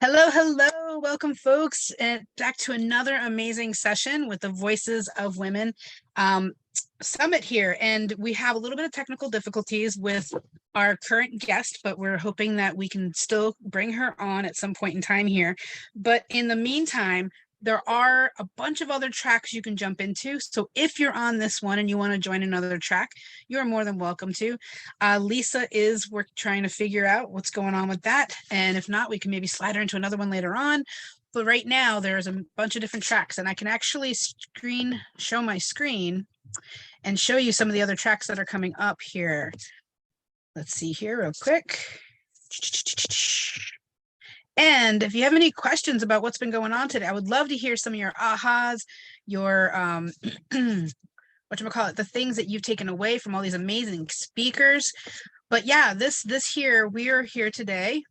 Hello, hello. Welcome, folks, and back to another amazing session with the Voices of Women um, Summit here. And we have a little bit of technical difficulties with our current guest, but we're hoping that we can still bring her on at some point in time here. But in the meantime, there are a bunch of other tracks you can jump into. So if you're on this one and you want to join another track, you're more than welcome to. Lisa is we're trying to figure out what's going on with that. And if not, we can maybe slide her into another one later on. But right now there's a bunch of different tracks, and I can actually show my screen and show you some of the other tracks that are coming up here. Let's see here real quick. And if you have any questions about what's been going on today, I would love to hear some of your ahas, your whatchamacallit, the things that you've taken away from all these amazing speakers. But yeah, this here, we're here today,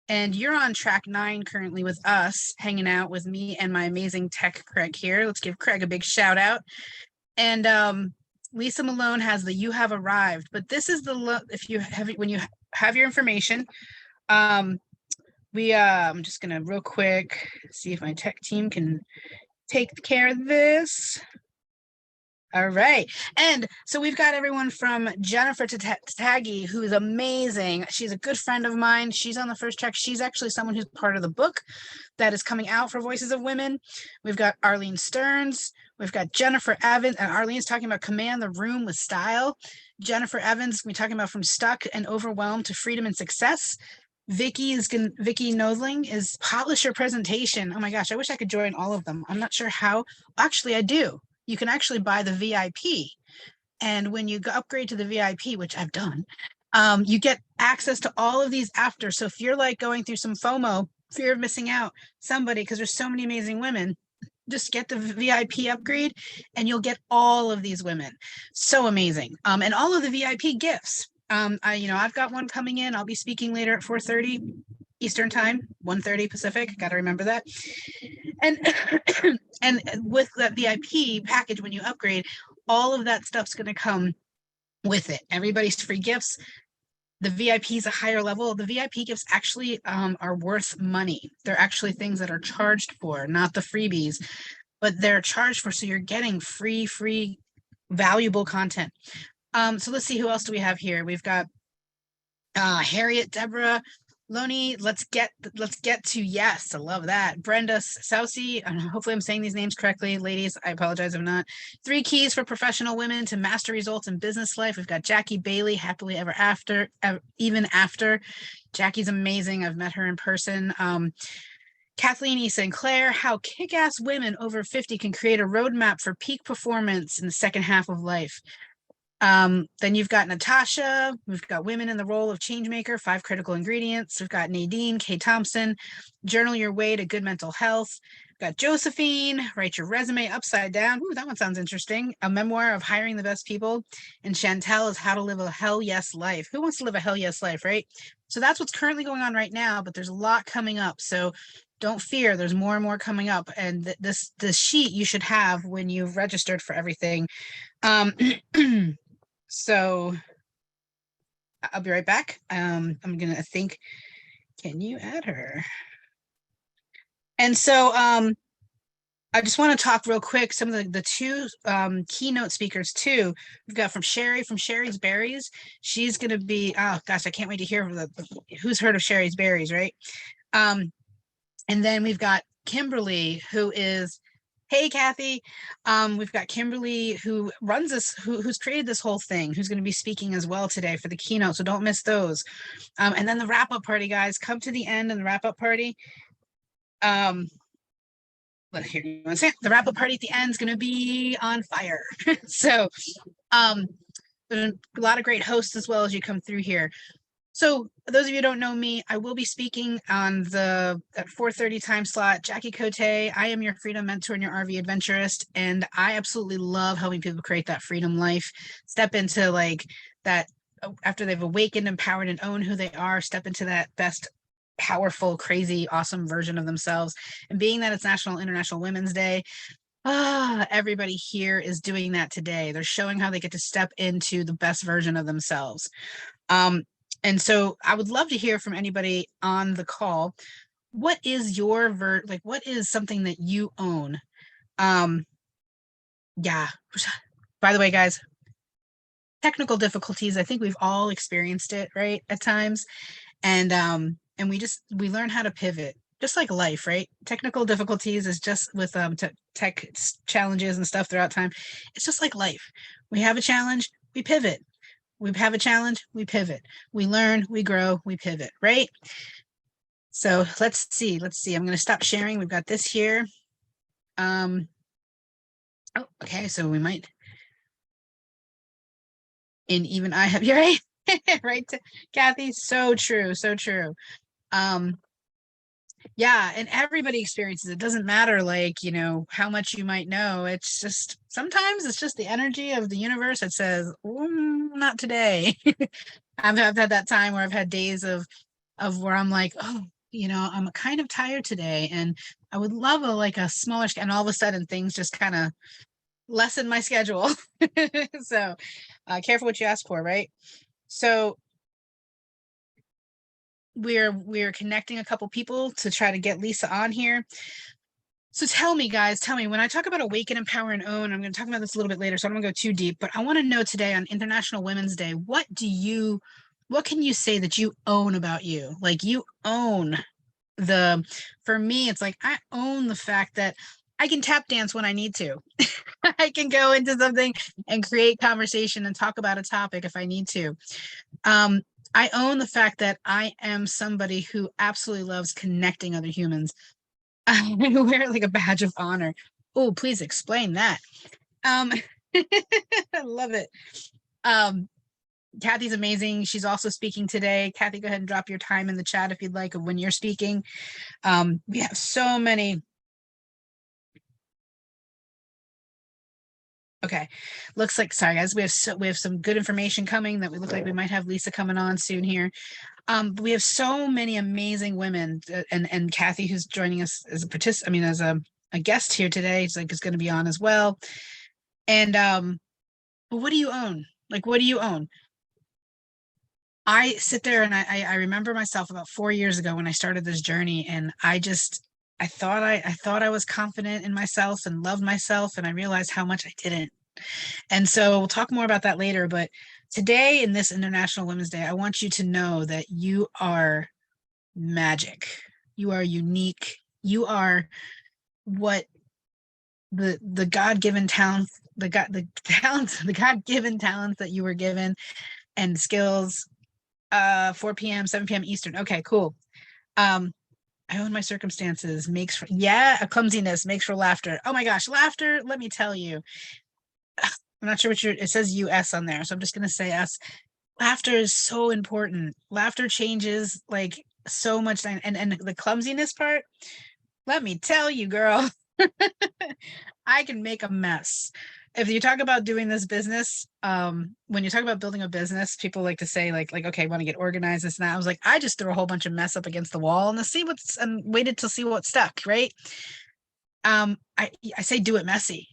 and you're on track 9 currently with us, hanging out with me and my amazing tech Craig here. Let's give Craig a big shout out. And Lisa Malone has the "You Have Arrived," but this is the if you have when you have your information. I'm just gonna real quick see if my tech team can take care of this. All right. And so we've got everyone from Jennifer Tatagi, who's amazing. She's a good friend of mine. She's on the first track. She's actually someone who's part of the book that is coming out for Voices of Women. We've got Arlene Stearns. We've got Jennifer Evans, and Arlene's talking about command the room with style. Jennifer Evans is going to be talking about from stuck and overwhelmed to freedom and success. Vicky Nosling is polish your presentation. Oh my gosh, I wish I could join all of them. I'm not sure how. Actually, I do. You can actually buy the VIP. And when you upgrade to the VIP, which I've done, you get access to all of these after. So if you're like going through some FOMO, fear of missing out, somebody, because there's so many amazing women, just get the VIP upgrade and you'll get all of these women. So amazing. And all of the VIP gifts. I've got one coming in. I'll be speaking later at 4:30 Eastern time, 1:30 Pacific. Got to remember that. And and with that VIP package, when you upgrade, all of that stuff's going to come with it. Everybody's free gifts. The VIP is a higher level. The VIP gifts actually are worth money. They're actually things that are charged for, not the freebies, but they're charged for. So you're getting free, valuable content. So let's see, who else do we have here? We've got Harriet, Deborah, Loney. Let's get to yes. I love that. Brenda Saucy. Hopefully I'm saying these names correctly. Ladies, I apologize if not. 3 keys for professional women to master results in business life. We've got Jackie Bailey, happily ever after, even after. Jackie's amazing. I've met her in person. Kathleen E. Sinclair, how kick-ass women over 50 can create a roadmap for peak performance in the second half of life. Then you've got Natasha. We've got women in the role of change maker, 5 critical ingredients. We've got Nadine K. Thompson, journal your way to good mental health. We've got Josephine, write your resume upside down. Ooh, that one sounds interesting. A memoir of hiring the best people. And Chantel is how to live a hell yes life. Who wants to live a hell yes life, right? So that's what's currently going on right now, but there's a lot coming up. So don't fear, there's more and more coming up. And this sheet you should have when you've registered for everything. So I'll be right back. I'm gonna think, can you add her? And so I just want to talk real quick. Some of the 2 keynote speakers too. We've got from Sherry's Berries. She's gonna be, oh gosh, I can't wait to hear who's heard of Sherry's Berries, right? And then we've got Kimberly, who is, hey, Kathy. We've got Kimberly, who runs this, who's created this whole thing, who's going to be speaking as well today for the keynote. So don't miss those. And then the wrap-up party, guys, come to the end and the wrap-up party. The wrap-up party at the end is going to be on fire. So there's a lot of great hosts as well as you come through here. So those of you who don't know me, I will be speaking on at 4:30 time slot. Jackie Cote, I am your freedom mentor and your RV adventurist, and I absolutely love helping people create that freedom life, step into like that after they've awakened, empowered, and own who they are, step into that best, powerful, crazy, awesome version of themselves. And being that it's National International Women's Day, everybody here is doing that today. They're showing how they get to step into the best version of themselves. And so I would love to hear from anybody on the call. what is your like what is something that you own? Um, yeah. By the way, guys, technical difficulties, I think we've all experienced it, right? At times. And we learn how to pivot, just like life, right? Technical difficulties is just with tech challenges and stuff throughout time. It's just like life. We have a challenge, we pivot. We have a challenge, we pivot. We learn, we grow, we pivot, right? So let's see. I'm going to stop sharing. We've got this here. Oh, okay. So we might. And even I have, you're right. Right, Kathy. So true. So true. Yeah, and everybody experiences it. Doesn't matter, like, how much you might know. It's just sometimes it's just the energy of the universe that says, not today. I've had that time where I've had days of where I'm like, oh, I'm kind of tired today, and I would love a smaller, and all of a sudden things just kind of lessen my schedule. So careful what you ask for, right? So we're connecting a couple people to try to get Lisa on here. So tell me, guys, when I talk about awaken, empower, and own, I'm going to talk about this a little bit later, so I don't want to go too deep, but I want to know today on International Women's Day, what can you say that you own about you? Like, you own for me, it's like, I own the fact that I can tap dance when I need to. I can go into something and create conversation and talk about a topic if I need to. I own the fact that I am somebody who absolutely loves connecting other humans. I wear it like a badge of honor. Oh, please explain that. I love it. Kathy's amazing. She's also speaking today. Kathy, go ahead and drop your time in the chat if you'd like of when you're speaking. We have so many. Okay, looks like, sorry guys, we have some good information coming that we look like we might have Lisa coming on soon here. We have so many amazing women, and Kathy, who's joining us as a guest here today, is going to be on as well. And but what do you own? Like, what do you own? I sit there and I remember myself about 4 years ago when I started this journey, and I thought I was confident in myself and loved myself, and I realized how much I didn't. And so we'll talk more about that later. But today, in this International Women's Day, I want you to know that you are magic. You are unique. You are what the God-given talents, the God-given talents that you were given, and skills. 4 p.m., 7 p.m. Eastern. Okay, cool. I own my circumstances. A clumsiness makes for laughter. Oh my gosh, laughter, let me tell you. I'm not sure it says US on there, so I'm just going to say S. Laughter is so important. Laughter changes like so much. And the clumsiness part, let me tell you, girl, I can make a mess. If you talk about doing this business, when you talk about building a business, people like to say okay, I want to get organized, this and that. I was like, I just threw a whole bunch of mess up against the wall and waited to see what stuck, right? I say do it messy,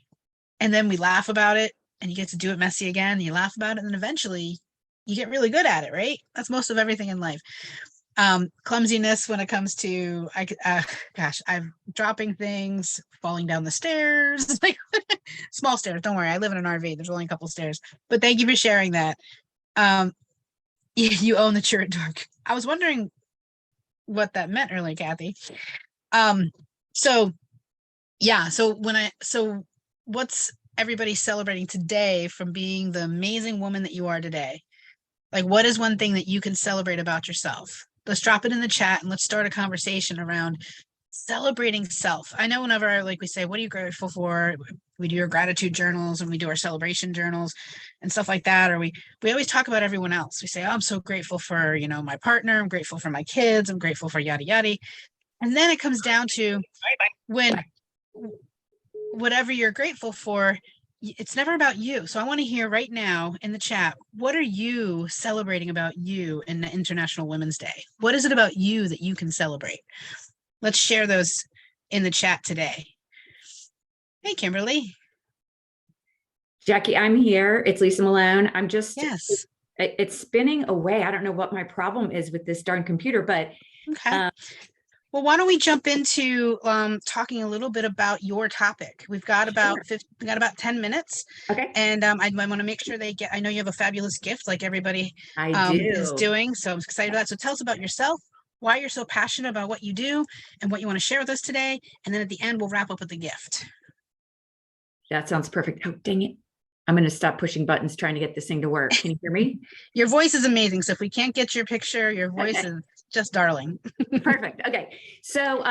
and then we laugh about it, and you get to do it messy again, and you laugh about it, and then eventually you get really good at it, right? That's most of everything in life. Clumsiness when it comes to I'm dropping things, falling down the stairs, like small stairs. Don't worry, I live in an RV. There's only a couple stairs. But thank you for sharing that. You own the church dark. I was wondering what that meant earlier, Kathy. So yeah, so what's everybody celebrating today from being the amazing woman that you are today? Like, what is one thing that you can celebrate about yourself? Let's drop it in the chat and let's start a conversation around celebrating self. I know whenever we say, what are you grateful for? We do our gratitude journals and we do our celebration journals and stuff like that. Or we always talk about everyone else. We say, oh, I'm so grateful for, my partner. I'm grateful for my kids. I'm grateful for yada, yada. And then it comes down to when whatever you're grateful for, it's never about you. So I want to hear right now in the chat, what are you celebrating about you in the International Women's Day? What is it about you that you can celebrate? Let's share those in the chat today. Hey, Kimberly. Jackie, I'm here. It's Lisa Malone. I'm just, yes, it's spinning away. I don't know what my problem is with this darn computer, but okay. Well, why don't we jump into talking a little bit about your topic? We've got Sure. about 50, we got about 10 minutes, Okay. and I want to make sure they get. I know you have a fabulous gift, like everybody I is do. doing. So I'm excited about that. So tell us about yourself, why you're so passionate about what you do, and what you want to share with us today. And then at the end, we'll wrap up with the gift. That sounds perfect. Oh, dang it. I'm going to stop pushing buttons trying to get this thing to work. Can you hear me? Your voice is amazing. So if we can't get your picture, your voice Okay. is just darling. Perfect. Okay. So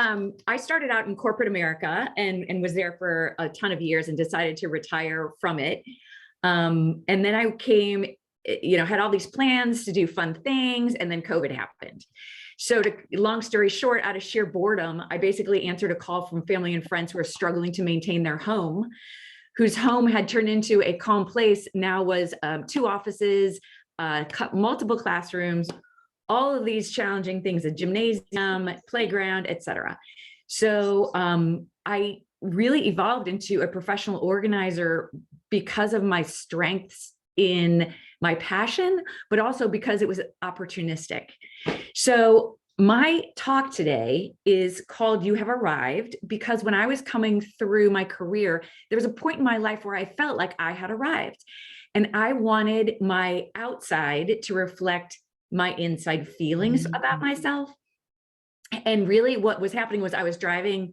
I started out in corporate America and was there for a ton of years and decided to retire from it. And then I came, had all these plans to do fun things, and then COVID happened. So long story short, out of sheer boredom, I basically answered a call from family and friends who are struggling to maintain their home, whose home had turned into a calm place, now was 2 offices, multiple classrooms, all of these challenging things, a gymnasium, playground, etc. So I really evolved into a professional organizer because of my strengths in my passion, but also because it was opportunistic. So my talk today is called You Have Arrived, because when I was coming through my career, there was a point in my life where I felt like I had arrived, and I wanted my outside to reflect my inside feelings about myself. And really what was happening was I was driving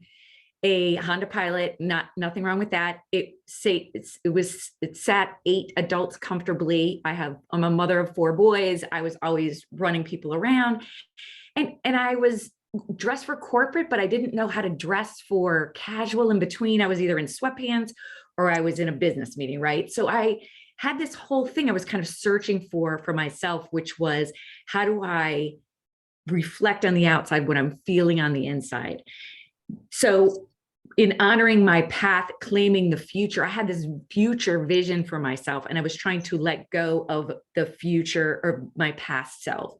a Honda Pilot, nothing wrong with that. It sat 8 adults comfortably. I'm a mother of 4 boys. I was always running people around, and I was dressed for corporate, but I didn't know how to dress for casual in between. I was either in sweatpants or I was in a business meeting, right? So I had this whole thing I was kind of searching for myself, which was, how do I reflect on the outside what I'm feeling on the inside? So in honoring my path, claiming the future, I had this future vision for myself, and I was trying to let go of the future or my past self.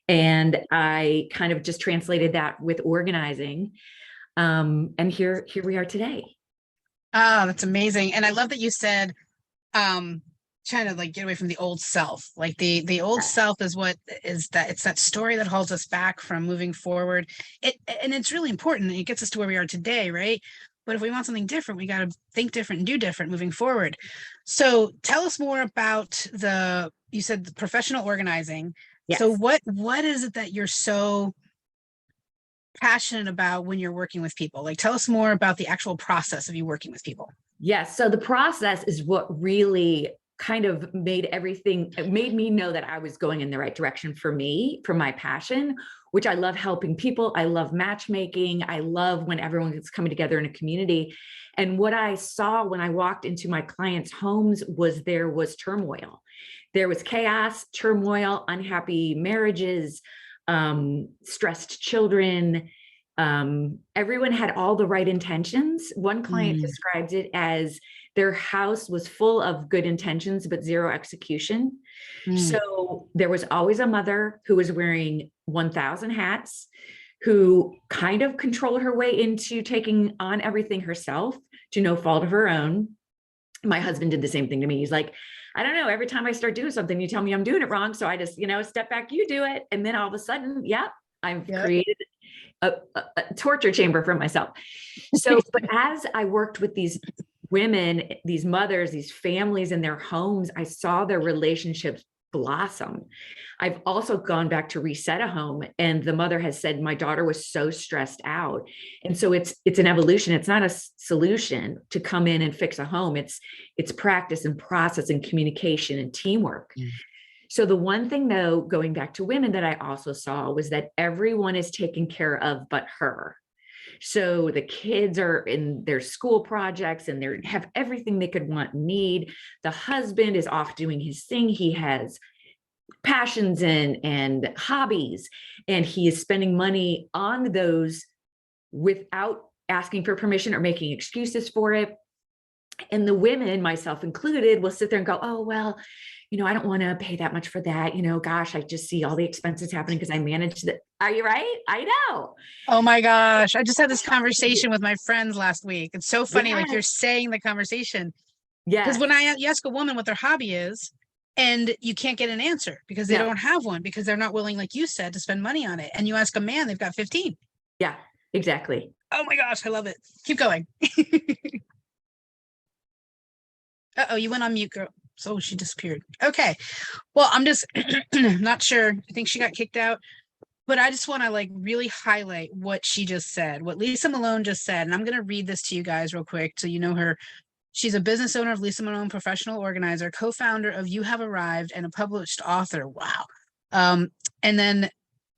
And I kind of just translated that with organizing. And here we are today. Oh, that's amazing. And I love that you said trying to like get away from the old self. Like the old self is what is that it's that story that holds us back from moving forward. And it's really important. It gets us to where we are today, right? But if we want something different, we got to think different and do different moving forward. So tell us more about you said the professional organizing. So Yes. what is it that you're so passionate about when you're working with people? Like, tell us more about the actual process of you working with people. Yes. So the process is what really kind of made me know that I was going in the right direction for me, for my passion, which I love helping people. I love matchmaking. I love when everyone is coming together in a community. And what I saw when I walked into my clients' homes was there was turmoil. There was chaos, turmoil, unhappy marriages, stressed children. Everyone had all the right intentions. One client described it as their house was full of good intentions, but zero execution. So there was always a mother who was wearing 1,000 hats, who kind of controlled her way into taking on everything herself to no fault of her own. My husband did the same thing to me. He's like, I don't know, every time I start doing something, you tell me I'm doing it wrong. So I just, step back, you do it. And then all of a sudden, I've created a torture chamber for myself. So, but as I worked with these women, these mothers, these families in their homes, I saw their relationships blossom. I've also gone back to reset a home, and the mother has said, my daughter was so stressed out. And so it's an evolution. It's not a solution to come in and fix a home. It's practice and process and communication and teamwork. So the one thing, though, going back to women, that I also saw was that everyone is taken care of but her. So the kids are in their school projects and they have everything they could want and need. The husband is off doing his thing. He has passions and hobbies, and he is spending money on those without asking for permission or making excuses for it. And the women, myself included, will sit there and go, oh, well, I don't want to pay that much for that. Gosh, I just see all the expenses happening because I manage that. Are you right? I know. Oh my gosh. I just had this conversation with my friends last week. It's so funny. Like, you're saying the conversation. Because Yes. when you ask a woman what their hobby is, and you can't get an answer because they don't have one, because they're not willing, like you said, to spend money on it. And you ask a man, they've got 15. Yeah, exactly. Oh my gosh, I love it. Keep going. Uh-oh, you went on mute, girl. So she disappeared. Okay. Well, I'm just not sure. I think she got kicked out. But I just want to like really highlight what she just said, what Lisa Malone just said. And I'm going to read this to you guys real quick so you know her. She's a business owner of Lisa Malone, professional organizer, co-founder of You Have Arrived, and a published author. Wow. And then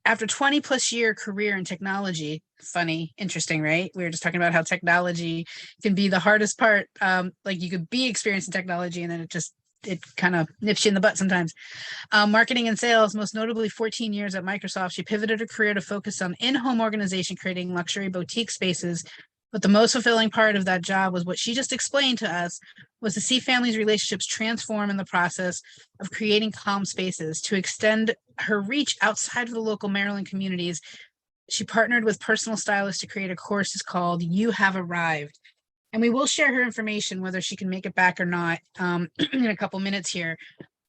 after 20 plus year career in technology, funny, interesting, right? We were just talking about how technology can be the hardest part. Like you could be experienced in technology and then it kind of nips you in the butt sometimes. Marketing and sales, most notably 14 years at Microsoft. She pivoted her career to focus on in-home organization, creating luxury boutique spaces. But the most fulfilling part of that job was what she just explained to us, was to see families' relationships transform in the process of creating calm spaces. To extend her reach outside of the local Maryland communities, she partnered with personal stylists to create a course called You Have Arrived. And we will share her information, whether she can make it back or not, in a couple minutes here.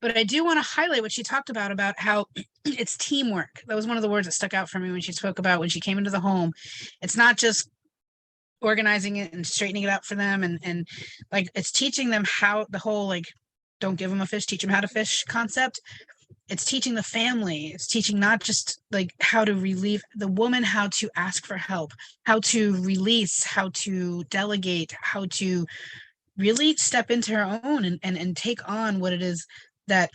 But I do want to highlight what she talked about how it's teamwork. That was one of the words that stuck out for me when she spoke about when she came into the home. It's not just organizing it and straightening it out for them, and like it's teaching them how the whole like don't give them a fish, teach them how to fish concept. It's teaching the family. It's teaching not just like how to relieve the woman, how to ask for help, how to release, how to delegate, how to really step into her own and take on what it is that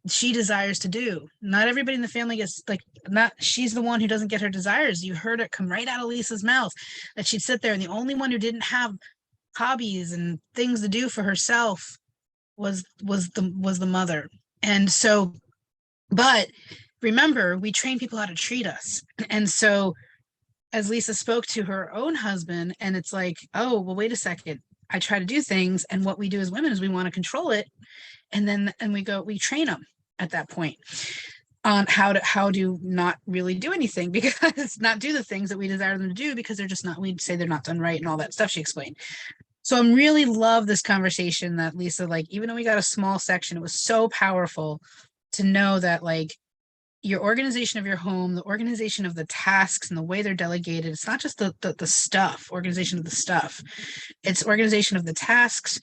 she desires to do. Not everybody in the family gets like, not she's the one who doesn't get her desires. You heard it come right out of Lisa's mouth that she'd sit there, and the only one who didn't have hobbies and things to do for herself was the mother. And so, but remember, we train people how to treat us. And so as Lisa spoke to her own husband, and it's like, oh, well, wait a second. I try to do things, and what we do as women is we want to control it, and then we train them at that point on how to not really do anything, because not do the things that we desire them to do, because they're just not, we'd say they're not done right and all that stuff she explained. So I'm really love this conversation that Lisa, like, even though we got a small section, it was so powerful to know that like your organization of your home, the organization of the tasks and the way they're delegated, it's not just the stuff, organization of the stuff, it's organization of the tasks,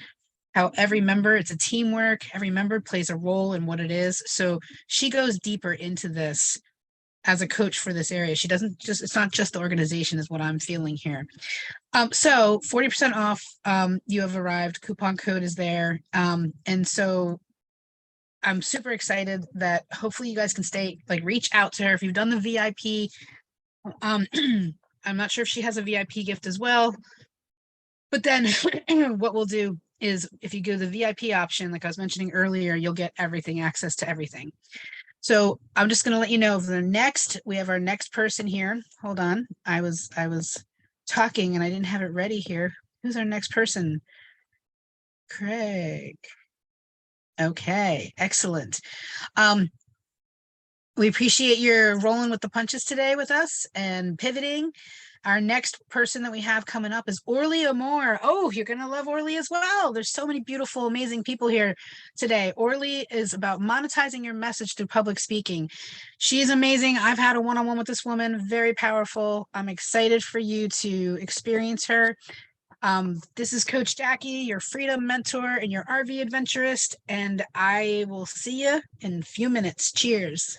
how every member, it's a teamwork, every member plays a role in what it is. So she goes deeper into this as a coach for this area. She doesn't just, it's not just the organization is what I'm feeling here. So 40% off, You Have Arrived, coupon code is there. And so I'm super excited that hopefully you guys can stay, like reach out to her. If you've done the VIP, I'm not sure if she has a VIP gift as well, but then what we'll do is if you go the VIP option, like I was mentioning earlier, you'll get everything, access to everything. So I'm just going to let you know we have our next person here. Hold on. I was talking and I didn't have it ready here. Who's our next person? Craig. Okay, excellent. We appreciate your rolling with the punches today with us and pivoting. Our next person that we have coming up is Orly Amore. Oh, you're going to love Orly as well. There's so many beautiful, amazing people here today. Orly is about monetizing your message through public speaking. She's amazing. I've had a one-on-one with this woman, very powerful. I'm excited for you to experience her. This is Coach Jackie, your freedom mentor and your RV adventurist, and I will see you in a few minutes. Cheers.